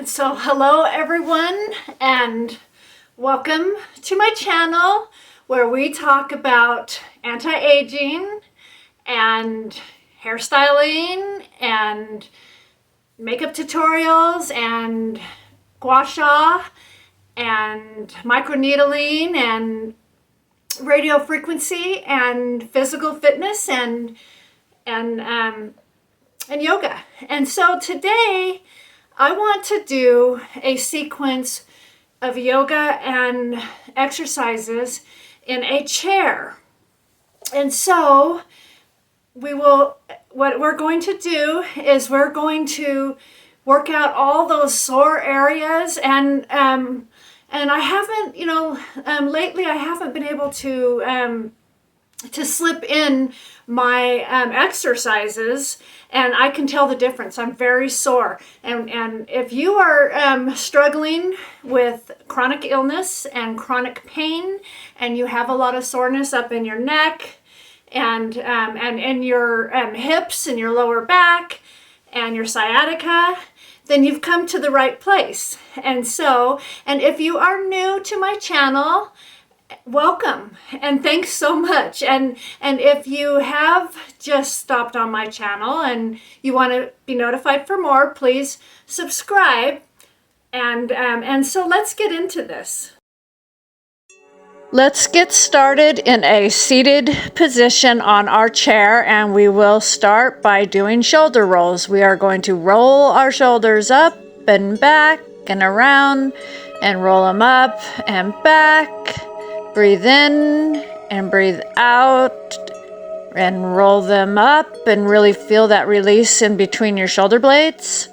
And so hello everyone and welcome to my channel where we talk about anti-aging and hairstyling and makeup tutorials and gua sha and microneedling and radio frequency and physical fitness and yoga. And so today I want to do a sequence of yoga and exercises in a chair. And so what we're going to do is we're going to work out all those sore areas and I haven't, lately I haven't been able to slip in my exercises, and I can tell the difference. I'm very sore, and if you are struggling with chronic illness and chronic pain, and you have a lot of soreness up in your neck and in your hips and your lower back and your sciatica, then you've come to the right place. And if you are new to my channel, welcome and thanks so much. And if you have just stopped on my channel and you want to be notified for more, please subscribe. And so let's get into this. Let's get started in a seated position on our chair, and we will start by doing shoulder rolls. We are going to roll our shoulders up and back and around and roll them up and back. Breathe in and breathe out and roll them up and really feel that release in between your shoulder blades.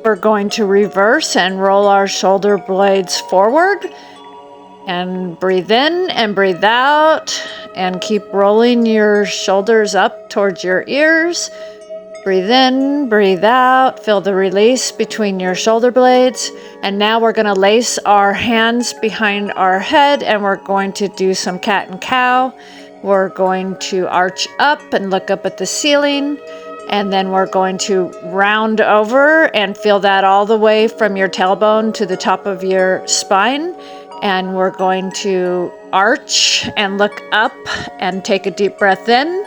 We're going to reverse and roll our shoulder blades forward and breathe in and breathe out and keep rolling your shoulders up towards your ears. Breathe in, breathe out, feel the release between your shoulder blades. And now we're going to lace our hands behind our head and we're going to do some cat and cow. We're going to arch up and look up at the ceiling. And then we're going to round over and feel that all the way from your tailbone to the top of your spine. And we're going to arch and look up and take a deep breath in.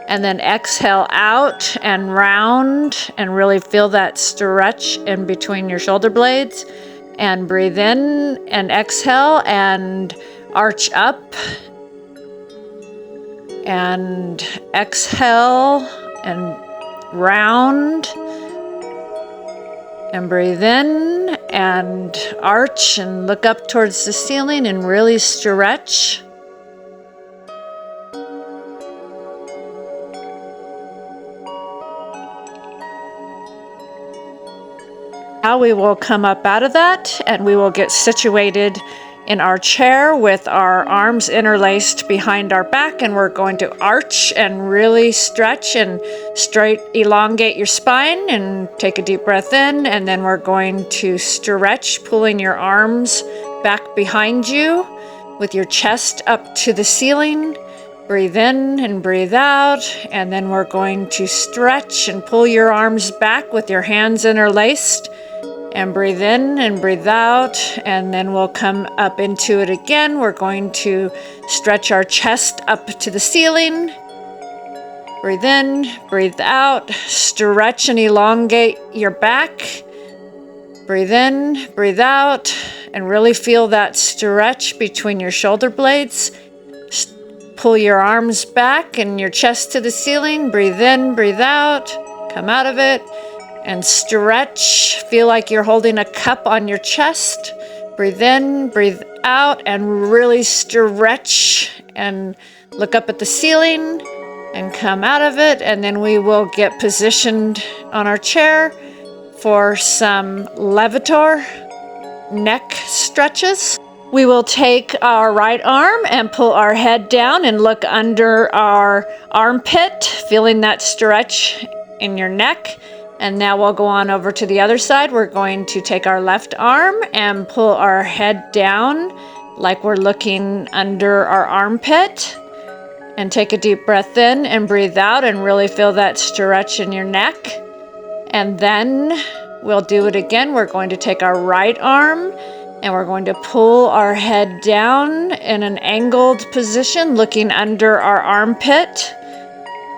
And then exhale out and round and really feel that stretch in between your shoulder blades. And breathe in and exhale and arch up. And exhale and round. And breathe in and arch and look up towards the ceiling and really stretch. Now we will come up out of that and we will get situated in our chair with our arms interlaced behind our back, and we're going to arch and really stretch and straight elongate your spine and take a deep breath in, and then we're going to stretch, pulling your arms back behind you with your chest up to the ceiling. Breathe in and breathe out, and then we're going to stretch and pull your arms back with your hands interlaced. And breathe in and breathe out, and then we'll come up into it again. We're going to stretch our chest up to the ceiling. Breathe in, breathe out, stretch and elongate your back. Breathe in, breathe out, and really feel that stretch between your shoulder blades. Pull your arms back and your chest to the ceiling. Breathe in, breathe out, come out of it. And stretch, feel like you're holding a cup on your chest. Breathe in, breathe out, and really stretch and look up at the ceiling and come out of it. And then we will get positioned on our chair for some levator neck stretches. We will take our right arm and pull our head down and look under our armpit, feeling that stretch in your neck. And now we'll go on over to the other side. We're going to take our left arm and pull our head down like we're looking under our armpit. And take a deep breath in and breathe out and really feel that stretch in your neck. And then we'll do it again. We're going to take our right arm and we're going to pull our head down in an angled position, looking under our armpit.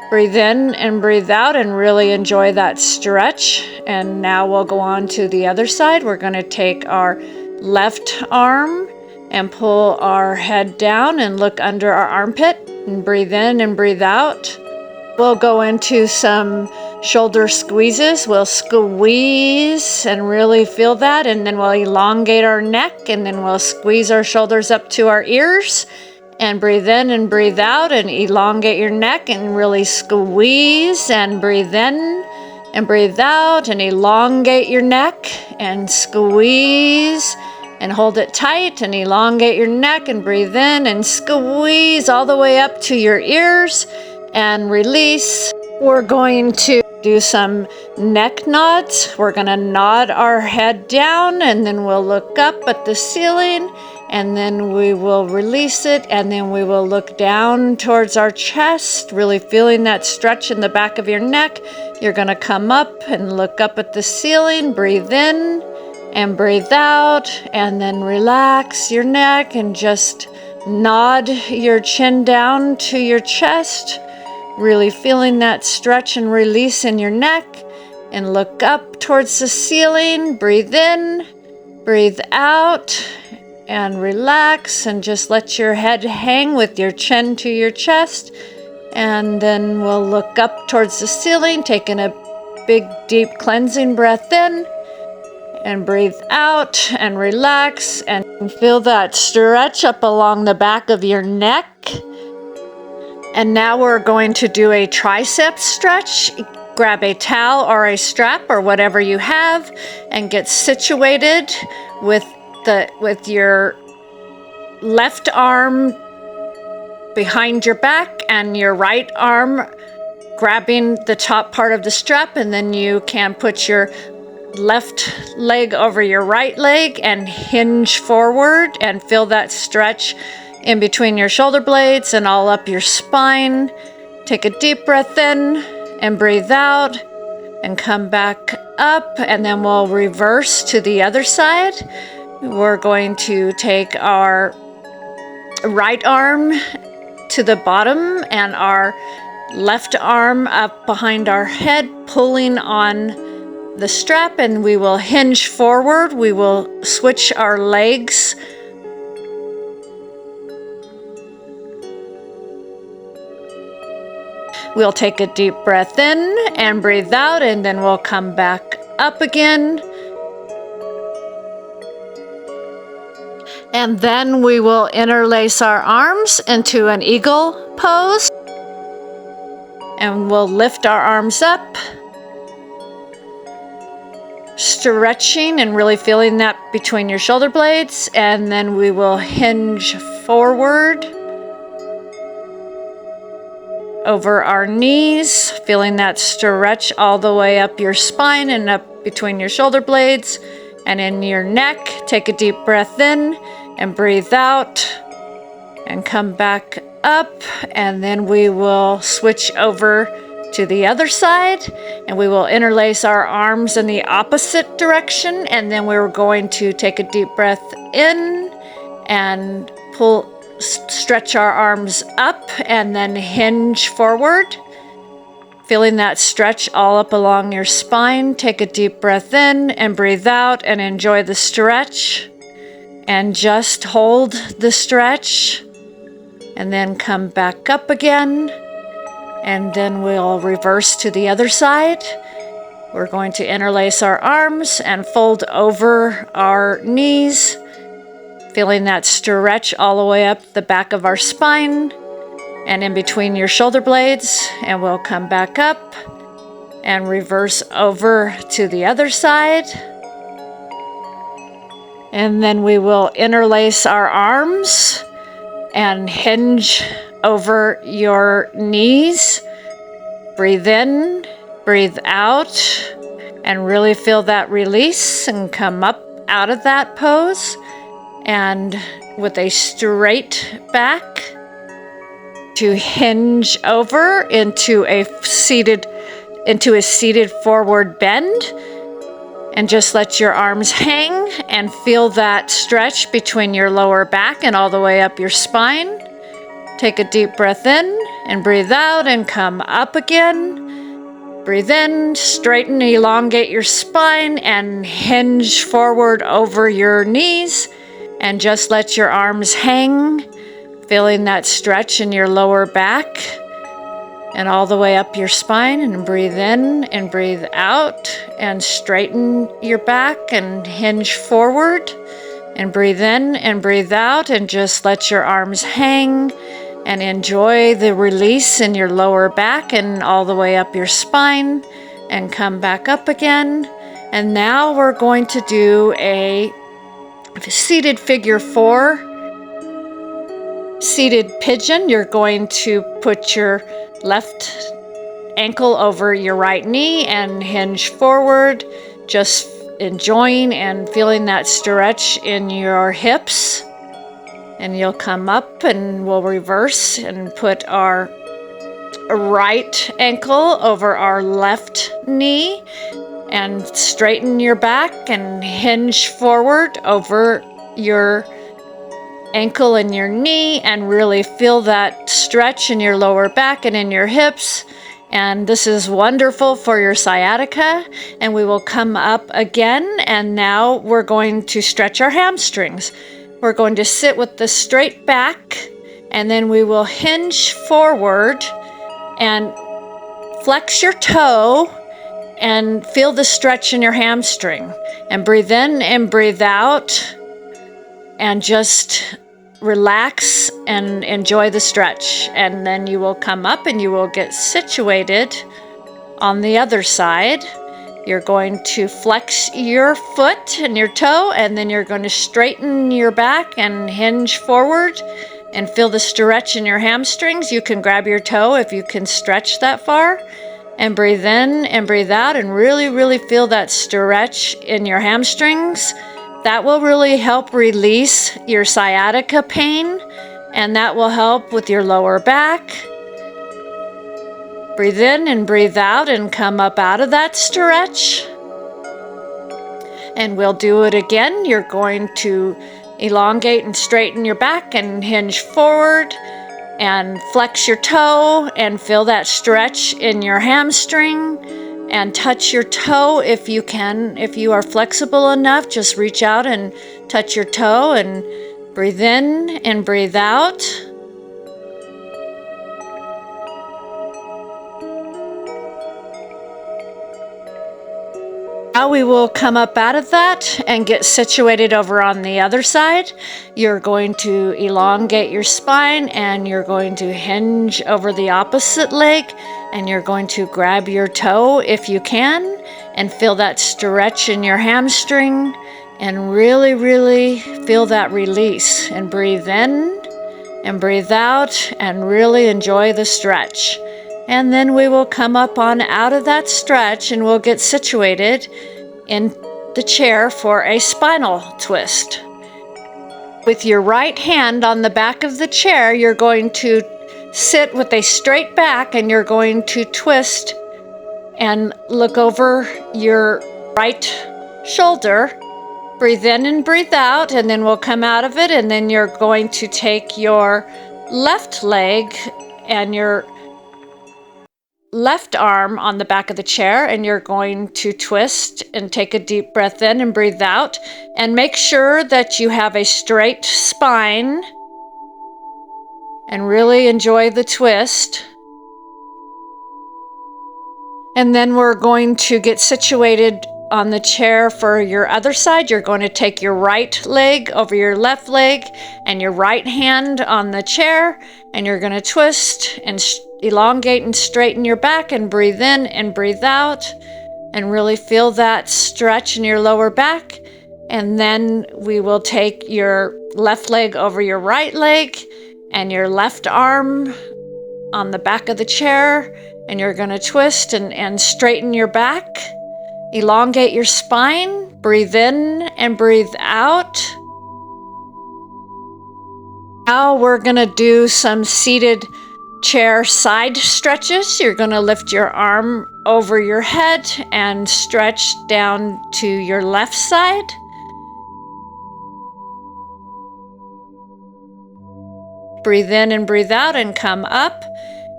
Breathe in and breathe out and really enjoy that stretch. And now we'll go on to the other side. We're going to take our left arm and pull our head down and look under our armpit and breathe in and breathe out. We'll go into some shoulder squeezes. We'll squeeze and really feel that, and then we'll elongate our neck, and then we'll squeeze our shoulders up to our ears and breathe in and breathe out and elongate your neck and really squeeze and breathe in and breathe out and elongate your neck and squeeze and hold it tight and elongate your neck and breathe in and squeeze all the way up to your ears and release. We're going to do some neck nods. We're going to nod our head down and then we'll look up at the ceiling and then we will release it and then we will look down towards our chest, really feeling that stretch in the back of your neck. You're going to come up and look up at the ceiling, breathe in and breathe out, and then relax your neck and just nod your chin down to your chest, really feeling that stretch and release in your neck, and look up towards the ceiling, breathe in, breathe out, and relax, and just let your head hang with your chin to your chest. And then we'll look up towards the ceiling, taking a big deep cleansing breath in and breathe out and relax and feel that stretch up along the back of your neck. And now we're going to do a tricep stretch. Grab a towel or a strap or whatever you have and get situated with your left arm behind your back and your right arm grabbing the top part of the strap, and then you can put your left leg over your right leg and hinge forward and feel that stretch in between your shoulder blades and all up your spine. Take a deep breath in and breathe out and come back up, and then we'll reverse to the other side. We're going to take our right arm to the bottom and our left arm up behind our head, pulling on the strap, and we will hinge forward. We will switch our legs. We'll take a deep breath in and breathe out, and then we'll come back up again. And then we will interlace our arms into an eagle pose. And we'll lift our arms up, stretching and really feeling that between your shoulder blades. And then we will hinge forward over our knees, feeling that stretch all the way up your spine and up between your shoulder blades and in your neck. Take a deep breath in and breathe out and come back up, and then we will switch over to the other side and we will interlace our arms in the opposite direction, and then we're going to take a deep breath in and stretch our arms up and then hinge forward, feeling that stretch all up along your spine. Take a deep breath in and breathe out and enjoy the stretch, and just hold the stretch and then come back up again, and then we'll reverse to the other side. We're going to interlace our arms and fold over our knees, feeling that stretch all the way up the back of our spine and in between your shoulder blades. And we'll come back up and reverse over to the other side. And then we will interlace our arms and hinge over your knees. Breathe in, breathe out, and really feel that release and come up out of that pose. And with a straight back to hinge over into a seated forward bend. And just let your arms hang and feel that stretch between your lower back and all the way up your spine. Take a deep breath in and breathe out and come up again. Breathe in, straighten, elongate your spine and hinge forward over your knees. And just let your arms hang, feeling that stretch in your lower back and all the way up your spine. And breathe in and breathe out and straighten your back and hinge forward. And breathe in and breathe out and just let your arms hang and enjoy the release in your lower back and all the way up your spine and come back up again. And now we're going to do a seated figure 4, seated pigeon. You're going to put your left ankle over your right knee and hinge forward, just enjoying and feeling that stretch in your hips. And you'll come up and we'll reverse and put our right ankle over our left knee and straighten your back and hinge forward over your ankle and your knee and really feel that stretch in your lower back and in your hips. And this is wonderful for your sciatica. And we will come up again, and now we're going to stretch our hamstrings. We're going to sit with the straight back, and then we will hinge forward and flex your toe and feel the stretch in your hamstring. And breathe in and breathe out and just relax and enjoy the stretch. And then you will come up and you will get situated on the other side. You're going to flex your foot and your toe, and then you're going to straighten your back and hinge forward and feel the stretch in your hamstrings. You can grab your toe if you can stretch that far. And breathe in and breathe out and really, really feel that stretch in your hamstrings. That will really help release your sciatica pain, and that will help with your lower back. Breathe in and breathe out and come up out of that stretch. And we'll do it again. You're going to elongate and straighten your back and hinge forward and flex your toe and feel that stretch in your hamstring. And touch your toe if you can. If you are flexible enough, just reach out and touch your toe and breathe in and breathe out. Now we will come up out of that and get situated over on the other side. You're going to elongate your spine and you're going to hinge over the opposite leg, and you're going to grab your toe if you can and feel that stretch in your hamstring and really, really feel that release. And breathe in and breathe out and really enjoy the stretch. And then we will come up on out of that stretch and we'll get situated in the chair for a spinal twist. With your right hand on the back of the chair, you're going to sit with a straight back and you're going to twist and look over your right shoulder. Breathe in and breathe out, and then we'll come out of it, and then you're going to take your left leg and your left arm on the back of the chair, and you're going to twist and take a deep breath in and breathe out, and make sure that you have a straight spine and really enjoy the twist. And then we're going to get situated on the chair for your other side. You're going to take your right leg over your left leg and your right hand on the chair, and you're going to twist and elongate and straighten your back and breathe in and breathe out and really feel that stretch in your lower back. And then we will take your left leg over your right leg and your left arm on the back of the chair, and you're going to twist and straighten your back. Elongate your spine, breathe in and breathe out. Now we're going to do some seated chair side stretches. You're going to lift your arm over your head and stretch down to your left side. Breathe in and breathe out and come up.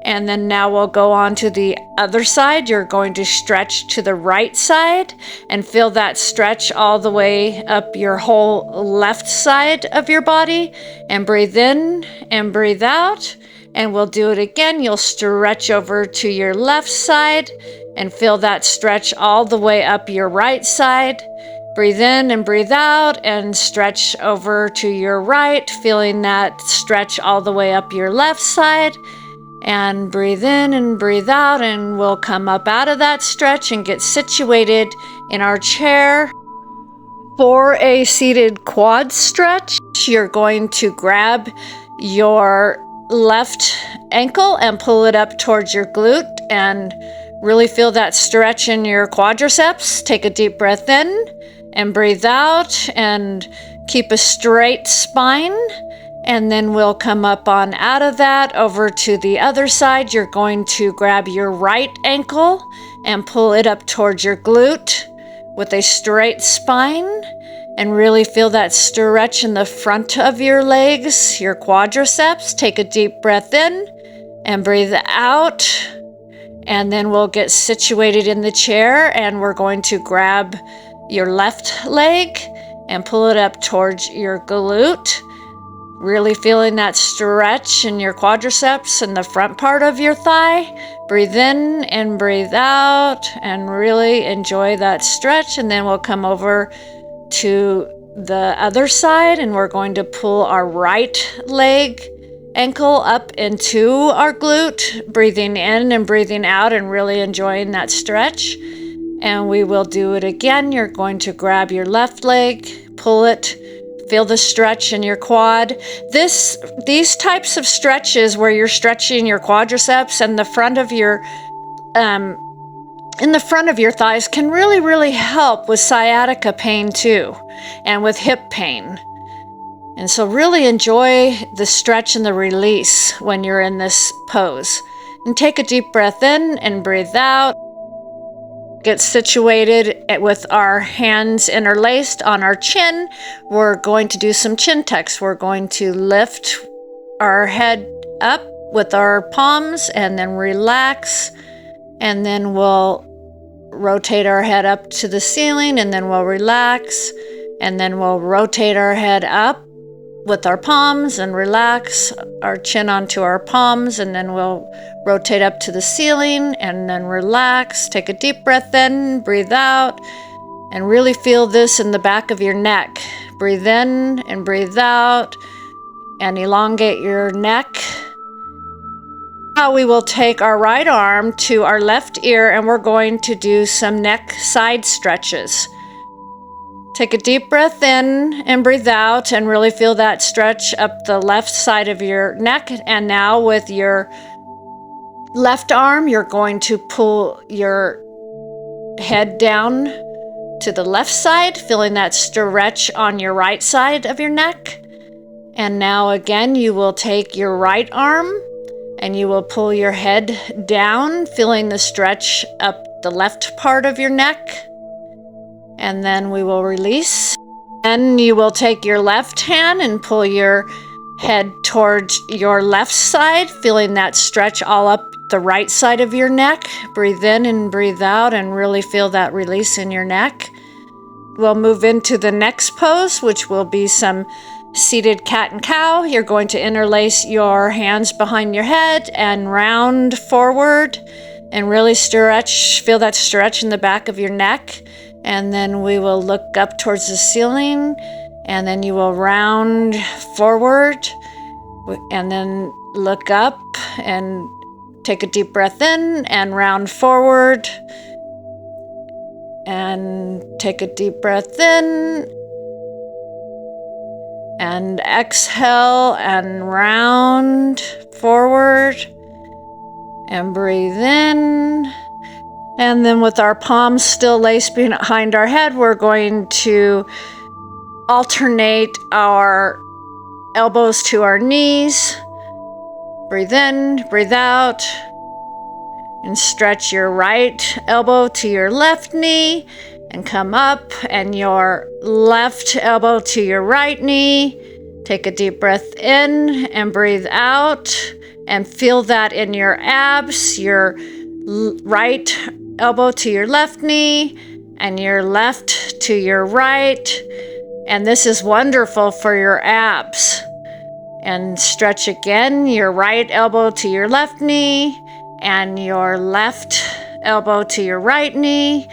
And then now we'll go on to the other side. You're going to stretch to the right side and feel that stretch all the way up your whole left side of your body. And breathe in and breathe out. And we'll do it again. You'll stretch over to your left side and feel that stretch all the way up your right side. Breathe in and breathe out and stretch over to your right, feeling that stretch all the way up your left side. And breathe in and breathe out, and we'll come up out of that stretch and get situated in our chair. For a seated quad stretch, you're going to grab your left ankle and pull it up towards your glute and really feel that stretch in your quadriceps. Take a deep breath in and breathe out and keep a straight spine. And then we'll come up on out of that over to the other side. You're going to grab your right ankle and pull it up towards your glute with a straight spine and really feel that stretch in the front of your legs, your quadriceps. Take a deep breath in and breathe out. And then we'll get situated in the chair and we're going to grab your left leg and pull it up towards your glute. Really feeling that stretch in your quadriceps and the front part of your thigh. Breathe in and breathe out and really enjoy that stretch. And then we'll come over to the other side and we're going to pull our right leg ankle up into our glute, breathing in and breathing out and really enjoying that stretch. And we will do it again. You're going to grab your left leg, pull it, feel the stretch in your quad. These types of stretches where you're stretching your quadriceps and the front of your in the front of your thighs can really help with sciatica pain too, and with hip pain. And so really enjoy the stretch and the release when you're in this pose. And take a deep breath in and breathe out. Get situated with our hands interlaced on our chin. We're going to do some chin tucks. We're going to lift our head up with our palms and then relax. And then we'll rotate our head up to the ceiling and then we'll relax. And then we'll rotate our head up with our palms and relax our chin onto our palms, and then we'll rotate up to the ceiling and then relax. Take a deep breath in, breathe out, and really feel this in the back of your neck. Breathe in and breathe out and elongate your neck. Now we will take our right arm to our left ear and we're going to do some neck side stretches. Take a deep breath in and breathe out and really feel that stretch up the left side of your neck. And now with your left arm, you're going to pull your head down to the left side, feeling that stretch on your right side of your neck. And now again, you will take your right arm and you will pull your head down, feeling the stretch up the left part of your neck. And then we will release. Then you will take your left hand and pull your head towards your left side, feeling that stretch all up the right side of your neck. Breathe in and breathe out and really feel that release in your neck. We'll move into the next pose, which will be some seated cat and cow. You're going to interlace your hands behind your head and round forward and really stretch, feel that stretch in the back of your neck. And then we will look up towards the ceiling, and then you will round forward and then look up and take a deep breath in and round forward and take a deep breath in and exhale and round forward and breathe in. And then with our palms still laced behind our head, we're going to alternate our elbows to our knees, Breathe in, breathe out, and stretch your right elbow to your left knee and come up, and your left elbow to your right knee. Take a deep breath in and breathe out, and feel that in your abs, your right elbow to your left knee and your left to your right. And this is wonderful for your abs. And stretch again, your right elbow to your left knee and your left elbow to your right knee.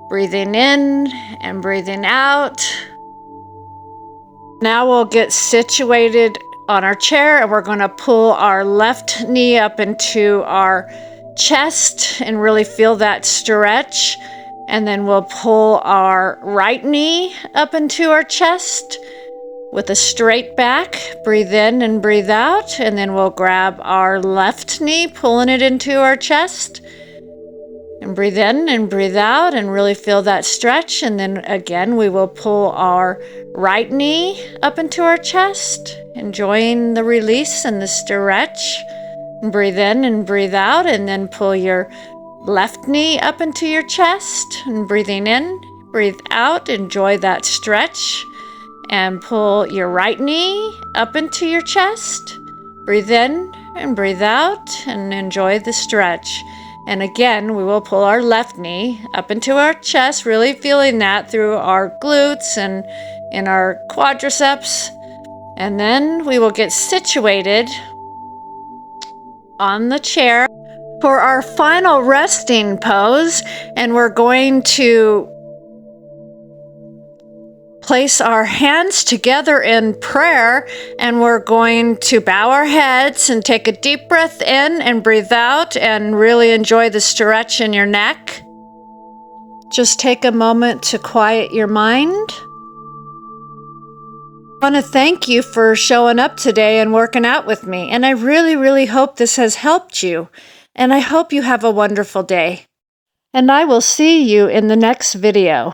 Breathing in and breathing out. Now we'll get situated on our chair, and we're going to pull our left knee up into our chest and really feel that stretch. And then we'll pull our right knee up into our chest with a straight back. Breathe in and breathe out, and then we'll grab our left knee, pulling it into our chest. And breathe in and breathe out and really feel that stretch. And then again, we will pull our right knee up into our chest, enjoying the release and the stretch. And breathe in and breathe out, and then pull your left knee up into your chest. And breathing in, breathe out, enjoy that stretch. And pull your right knee up into your chest. Breathe in and breathe out and enjoy the stretch. And again, we will pull our left knee up into our chest, really feeling that through our glutes and in our quadriceps. And then we will get situated on the chair for our final resting pose. And we're going to place our hands together in prayer, and we're going to bow our heads and take a deep breath in and breathe out and really enjoy the stretch in your neck. Just take a moment to quiet your mind. I want to thank you for showing up today and working out with me, and I really, really hope this has helped you, and I hope you have a wonderful day. And I will see you in the next video.